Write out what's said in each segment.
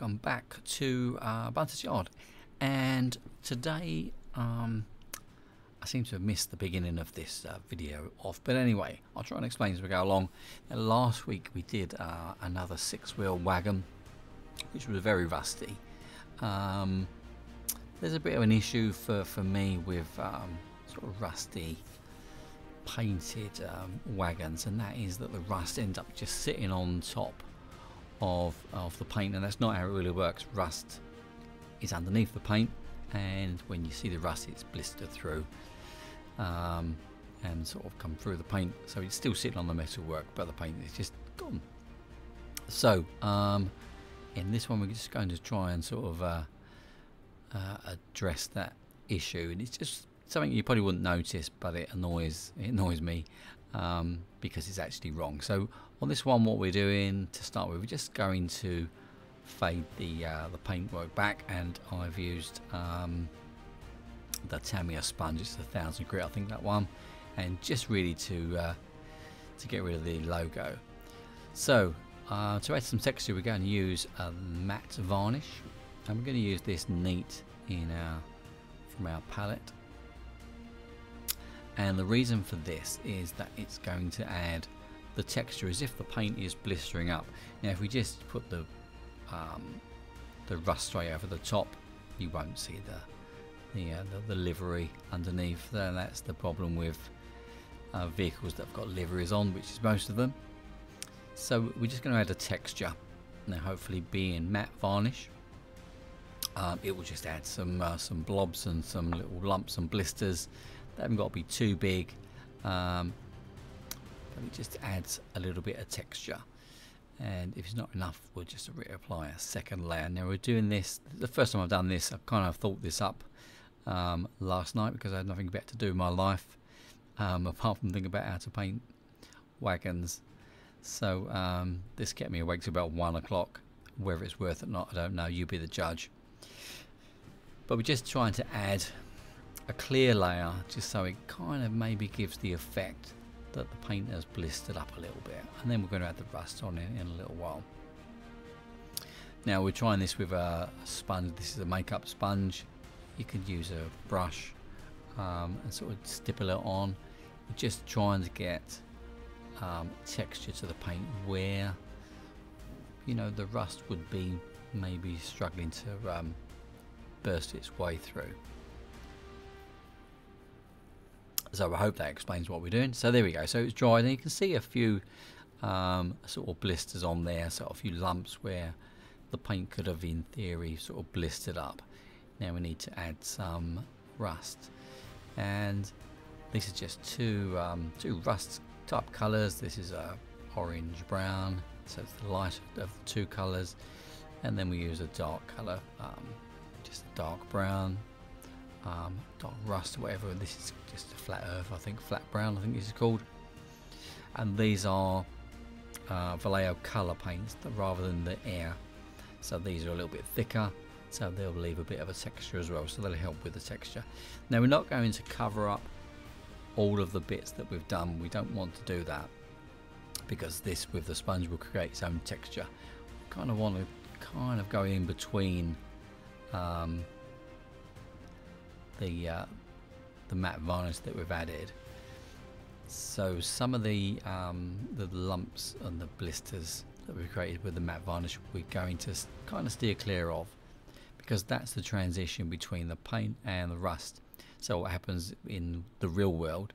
welcome back to Bunters Yard. And today I seem to have missed the beginning of this video off, but anyway, I'll try and explain as we go along. Now, last week we did another 6-wheel wagon, which was very rusty. There's a bit of an issue for me with sort of rusty painted wagons, and that is that the rust ends up just sitting on top of the paint, and that's not how it really works. Rust is underneath the paint, and when you see the rust, it's blistered through and sort of come through the paint, so it's still sitting on the metalwork, but the paint is just gone. So in this one we're just going to try and sort of address that issue, and it's just something you probably wouldn't notice, but it annoys me because it's actually wrong. So on this one, what we're doing to start with, we're just going to fade the paintwork back, and I've used the Tamiya sponge. It's 1000 grit, I think, that one, and just really to get rid of the logo. So to add some texture, we're going to use a matte varnish, and we're going to use this neat from our palette. And the reason for this is that it's going to add the texture as if the paint is blistering up. Now, if we just put the rust straight over the top, you won't see the livery underneath there. That's the problem with vehicles that have got liveries on, which is most of them. So we're just going to add a texture. Now, hopefully being matte varnish, it will just add some blobs and some little lumps and blisters. They haven't got to be too big, but it just adds a little bit of texture. And if it's not enough, we'll just reapply a second layer. Now, we're doing this, the first time I've done this, I kind of thought this up last night because I had nothing better to do in my life apart from think about how to paint wagons. So this kept me awake till about 1 o'clock. Whether it's worth it or not, I don't know, you be the judge. But we're just trying to add a clear layer, just so it kind of maybe gives the effect that the paint has blistered up a little bit, and then we're going to add the rust on it in a little while. Now, we're trying this with a sponge. This is a makeup sponge. You could use a brush and sort of stipple it on. We're just trying to get texture to the paint where, you know, the rust would be maybe struggling to burst its way through. So I hope that explains what we're doing. So there we go. So it's dried, and you can see a few sort of blisters on there, sort of a few lumps where the paint could have, in theory, sort of blistered up. Now we need to add some rust, and these are just two rust type colours. This is a orange brown, so it's the lighter of the two colours, and then we use a dark colour, just a dark brown. Dark rust, whatever. This is just a flat earth, I think, flat brown, I think this is called. And these are vallejo colour paints rather than the air, so these are a little bit thicker, so they'll leave a bit of a texture as well, so they'll help with the texture. Now, we're not going to cover up all of the bits that we've done. We don't want to do that, because this with the sponge will create its own texture. We kind of want to kind of go in between the matte varnish that we've added. So some of the lumps and the blisters that we've created with the matte varnish, we're going to kind of steer clear of, because that's the transition between the paint and the rust. So what happens in the real world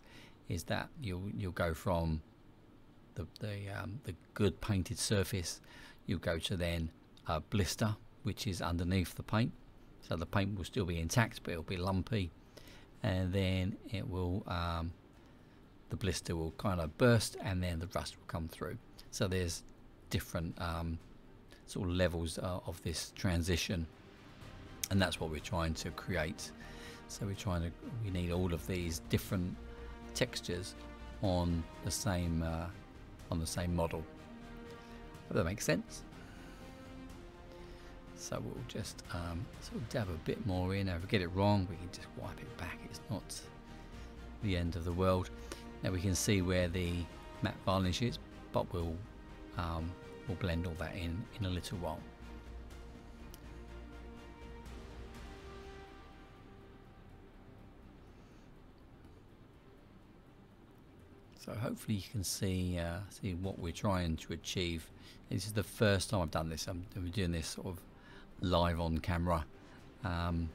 is that you'll go from the good painted surface, you'll go to then a blister, which is underneath the paint. So the paint will still be intact, but it'll be lumpy, and then it will the blister will kind of burst, and then the rust will come through. So there's different sort of levels of this transition, and that's what we're trying to create. So we need all of these different textures on the same model. Hope that makes sense. So we'll just sort of dab a bit more in. Now, if we get it wrong, we can just wipe it back. It's not the end of the world. Now we can see where the matte varnish is, but we'll blend all that in a little while. So hopefully you can see what we're trying to achieve. This is the first time I've done this. I'm doing this sort of live on camera, and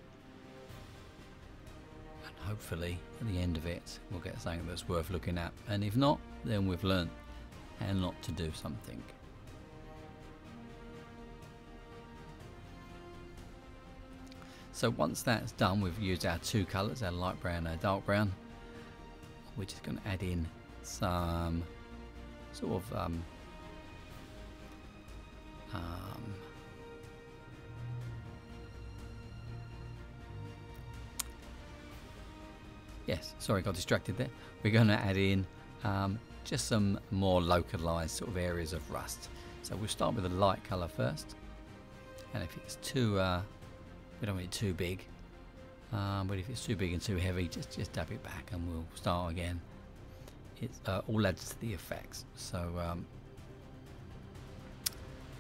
hopefully at the end of it we'll get something that's worth looking at, and if not, then we've learned how not to do something. So once that's done, we've used our two colours, our light brown and our dark brown. We're just going to add in some sort of yes, sorry, got distracted there. We're going to add in just some more localized sort of areas of rust. So we'll start with a light colour first, and if it's too we don't want it too big, but if it's too big and too heavy, just dab it back and we'll start again. It all adds to the effects, so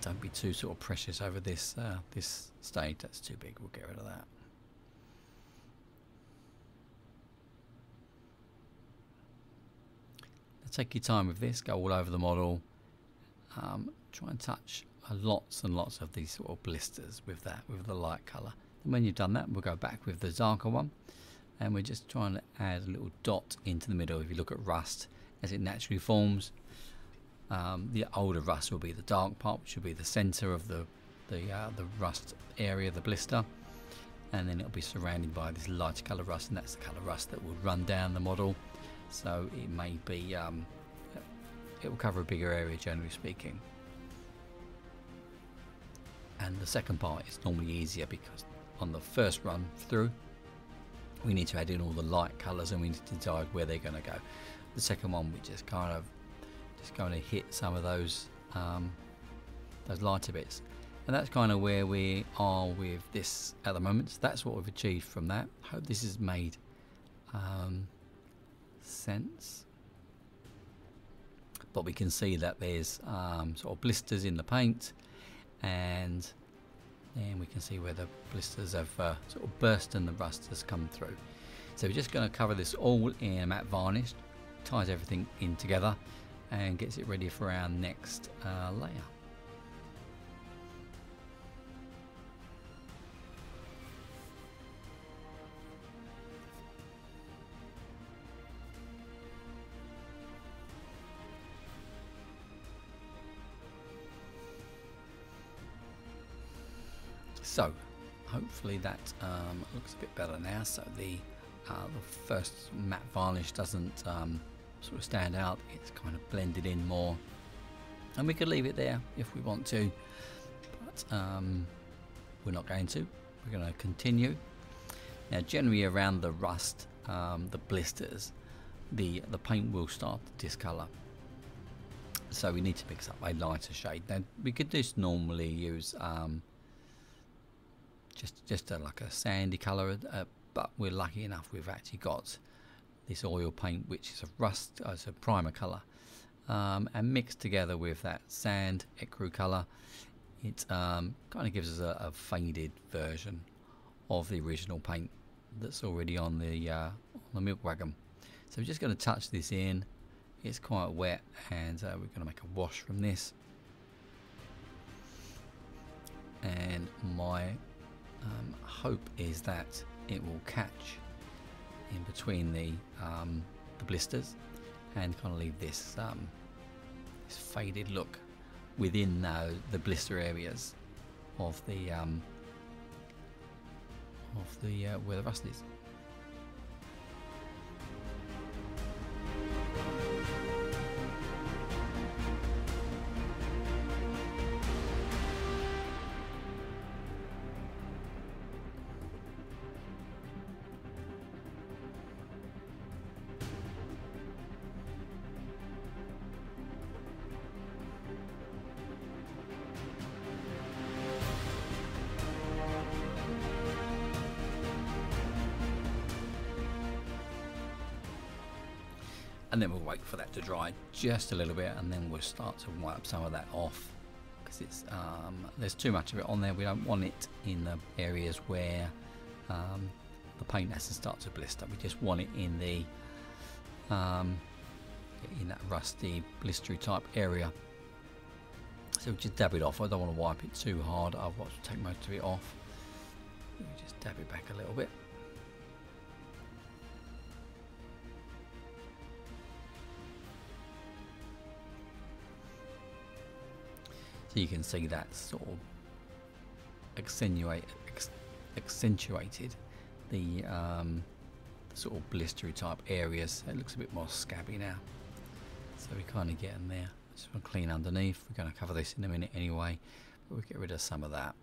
don't be too sort of precious over this this stage. That's too big, we'll get rid of that. Now take your time with this, go all over the model, try and touch lots and lots of these sort of blisters with the light colour. And when you've done that, we'll go back with the darker one, and we're just trying to add a little dot into the middle. If you look at rust as it naturally forms, the older rust will be the dark part, which will be the centre of the rust area, the blister, and then it'll be surrounded by this lighter colour rust, and that's the colour rust that will run down the model. So it may be it will cover a bigger area, generally speaking. And the second part is normally easier because on the first run through we need to add in all the light colours and we need to decide where they're going to go. The second one we just kind of hit some of those lighter bits, and that's kind of where we are with this at the moment. So that's what we've achieved from that. Hope this has made sense. But we can see that there's sort of blisters in the paint, and then we can see where the blisters have sort of burst and the rust has come through. So we're just going to cover this all in matte varnish, ties everything in together and gets it ready for our next layer. So hopefully that looks a bit better now. So the first matte varnish doesn't sort of stand out, it's kind of blended in more, and we could leave it there if we want to, but we're not going to. We're going to continue. Now generally around the rust, the blisters, the paint will start to discolour, so we need to mix up a lighter shade. Now we could just normally use just like a sandy colour, but we're lucky enough we've actually got this oil paint, which is a rust, it's a primer colour, and mixed together with that sand ecru colour, it kind of gives us a faded version of the original paint that's already on the milk wagon. So we're just going to touch this in. It's quite wet, and we're going to make a wash from this. And my hope is that it will catch in between the blisters and kind of leave this this faded look within the blister areas of the where the rust is. And then we'll wait for that to dry just a little bit, and then we'll start to wipe some of that off, because it's there's too much of it on there. We don't want it in the areas where the paint has to start to blister. We just want it in the in that rusty, blistery type area. So just dab it off. I don't want to wipe it too hard. I'll take most of it off. Just dab it back a little bit. So you can see that sort of accentuated the sort of blistery type areas. It looks a bit more scabby now. So we kind of get in there. Just want to clean underneath. We're going to cover this in a minute anyway, but we'll get rid of some of that.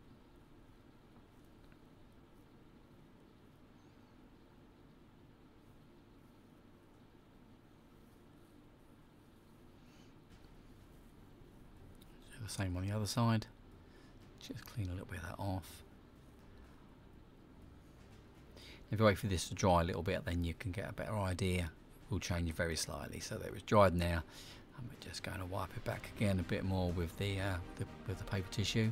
Do the same on the other side. Just clean a little bit of that off. If you wait for this to dry a little bit, then you can get a better idea. It will change very slightly. So that it's dried now, and we're just going to wipe it back again a bit more with the paper tissue.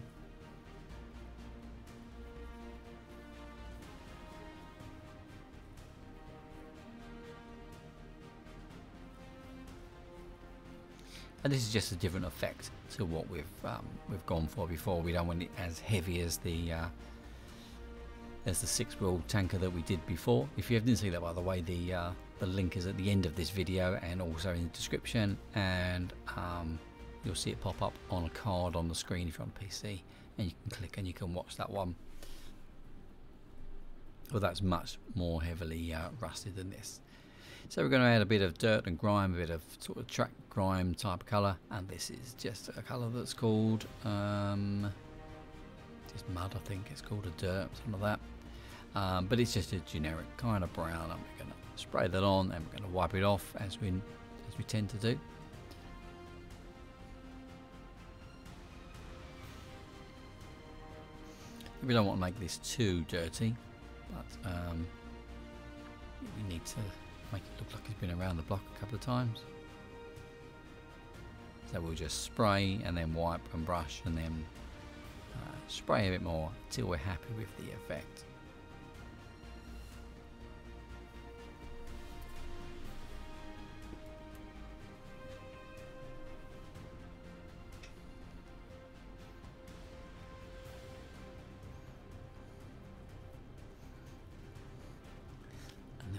And this is just a different effect to what we've gone for before. We don't want it as heavy as the 6-wheel tanker that we did before. If you didn't see that, by the way, the link is at the end of this video and also in the description, and you'll see it pop up on a card on the screen if you're on a PC, and you can click and you can watch that one. Well, that's much more heavily rusted than this. So we're going to add a bit of dirt and grime, a bit of sort of track grime type colour, and this is just a colour that's called just mud, I think it's called, a dirt, something like that. But it's just a generic kind of brown, and we're going to spray that on and we're going to wipe it off as we tend to do. We don't want to make this too dirty, but we need to make it look like it's been around the block a couple of times. So we'll just spray and then wipe and brush and then spray a bit more until we're happy with the effect.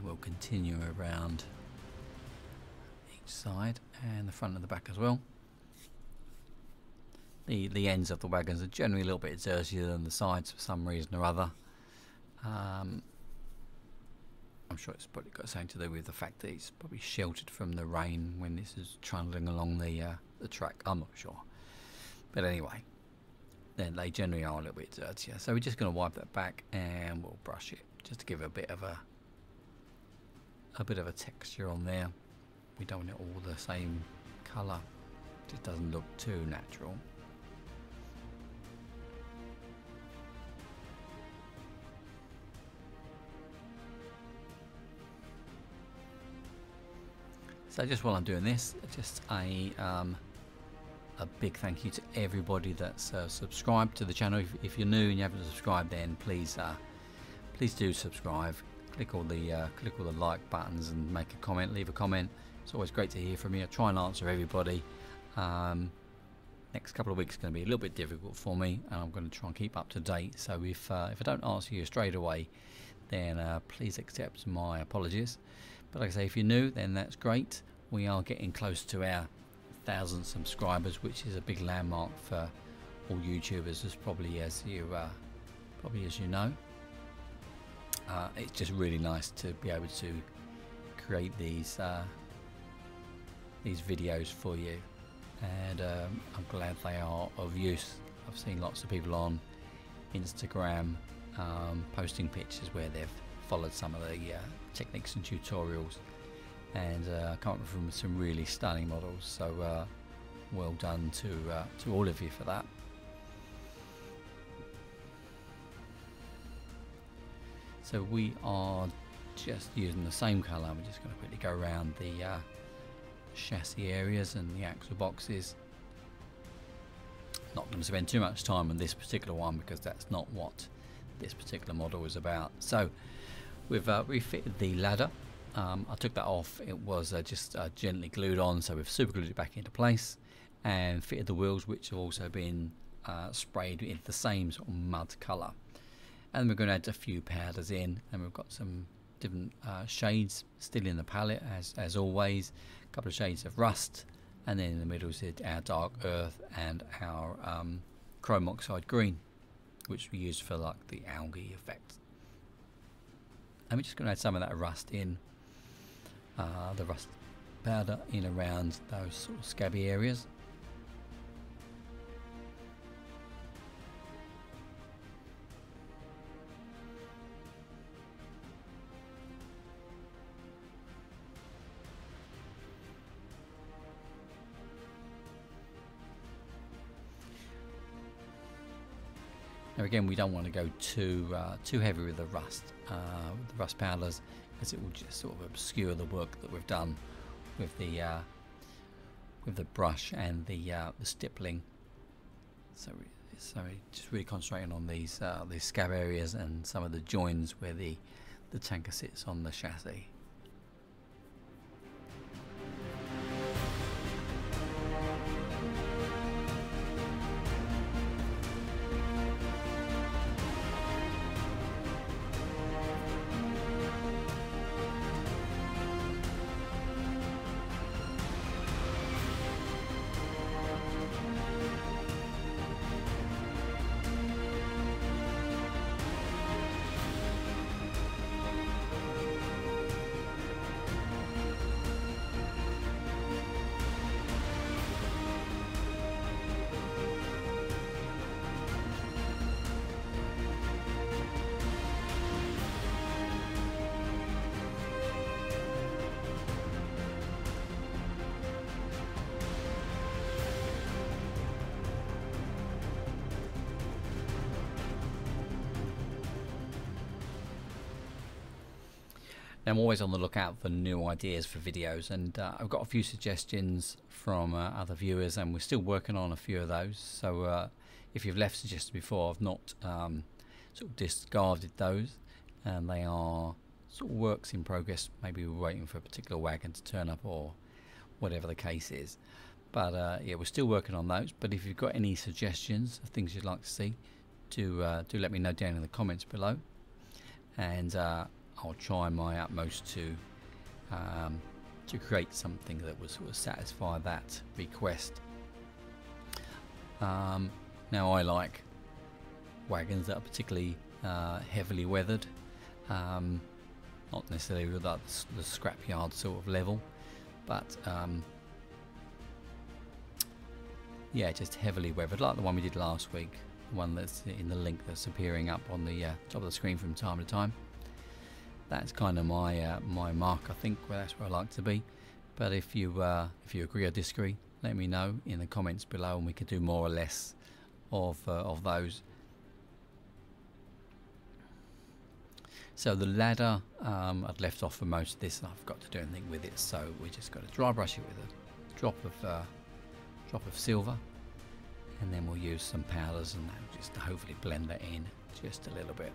We'll continue around each side and the front and the back as well. The ends of the wagons are generally a little bit dirtier than the sides for some reason or other. I'm sure it's probably got something to do with the fact that it's probably sheltered from the rain when this is trundling along the track. I'm not sure, but anyway, then they generally are a little bit dirtier. So we're just going to wipe that back and we'll brush it just to give it a bit of a texture on there. We don't want it all the same colour, it just doesn't look too natural. So just while I'm doing this, just a big thank you to everybody that's subscribed to the channel. If you're new and you haven't subscribed, then please do subscribe. Click all the like buttons and make a comment, leave a comment. It's always great to hear from you. I try and answer everybody. Next couple of weeks is going to be a little bit difficult for me, and I'm going to try and keep up to date. So if I don't answer you straight away, then please accept my apologies. But like I say, if you're new, then that's great. We are getting close to our 1,000 subscribers, which is a big landmark for all YouTubers, as probably as you know. It's just really nice to be able to create these videos for you, and I'm glad they are of use. I've seen lots of people on Instagram posting pictures where they've followed some of the techniques and tutorials, and come up with some really stunning models. So well done to all of you for that. So we are just using the same colour. We're just going to quickly go around the chassis areas and the axle boxes. Not going to spend too much time on this particular one because that's not what this particular model is about. So we've refitted the ladder I took that off. It was just gently glued on, so we've super glued it back into place and fitted the wheels, which have also been sprayed in the same sort of mud colour. And we're going to add a few powders in, and we've got some different shades still in the palette as always. A couple of shades of rust, and then in the middle is our dark earth and our chrome oxide green, which we use for like the algae effect. And we're just going to add some of that rust in, the rust powder in around those sort of scabby areas. Now again, we don't want to go too heavy with the rust powders, as it will just sort of obscure the work that we've done with the brush and the stippling. So just really concentrating on these scab areas and some of the joins where the tanker sits on the chassis. Now, I'm always on the lookout for new ideas for videos, and I've got a few suggestions from other viewers, and we're still working on a few of those. So if you've left suggestions before, I've not sort of discarded those, and they are sort of works in progress. Maybe we're waiting for a particular wagon to turn up or whatever the case is. But yeah, we're still working on those. But if you've got any suggestions of things you'd like to see, do let me know down in the comments below, and I'll try my utmost to create something that will sort of satisfy that request. Now, I like wagons that are particularly heavily weathered, not necessarily with the scrapyard sort of level, but yeah, just heavily weathered, like the one we did last week, the one that's in the link that's appearing up on the top of the screen from time to time. That's kind of my my mark, I think, where that's where I like to be. But if you agree or disagree, let me know in the comments below, and we could do more or less of those. So the ladder, I'd left off for most of this, and I forgot to do anything with it. So we just got to dry brush it with a drop of silver, and then we'll use some powders and just to hopefully blend that in just a little bit.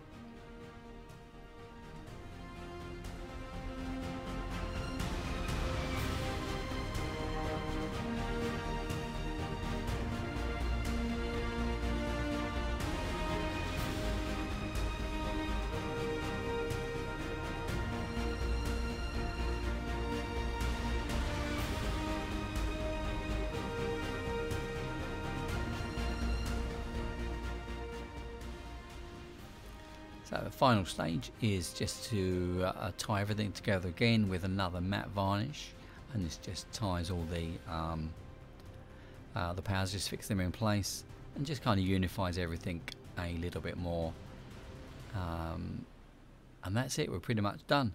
So the final stage is just to tie everything together again with another matte varnish, and this just ties all the powders, just fix them in place, and just kind of unifies everything a little bit more. And that's it. We're pretty much done.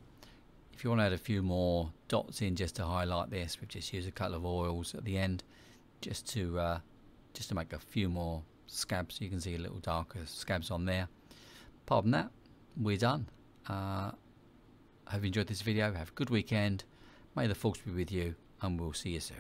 If you want to add a few more dots in just to highlight this, we've just used a couple of oils at the end, just to make a few more scabs. You can see a little darker scabs on there. Apart from that, we're done. I hope you enjoyed this video. Have a good weekend. May the force be with you, and we'll see you soon.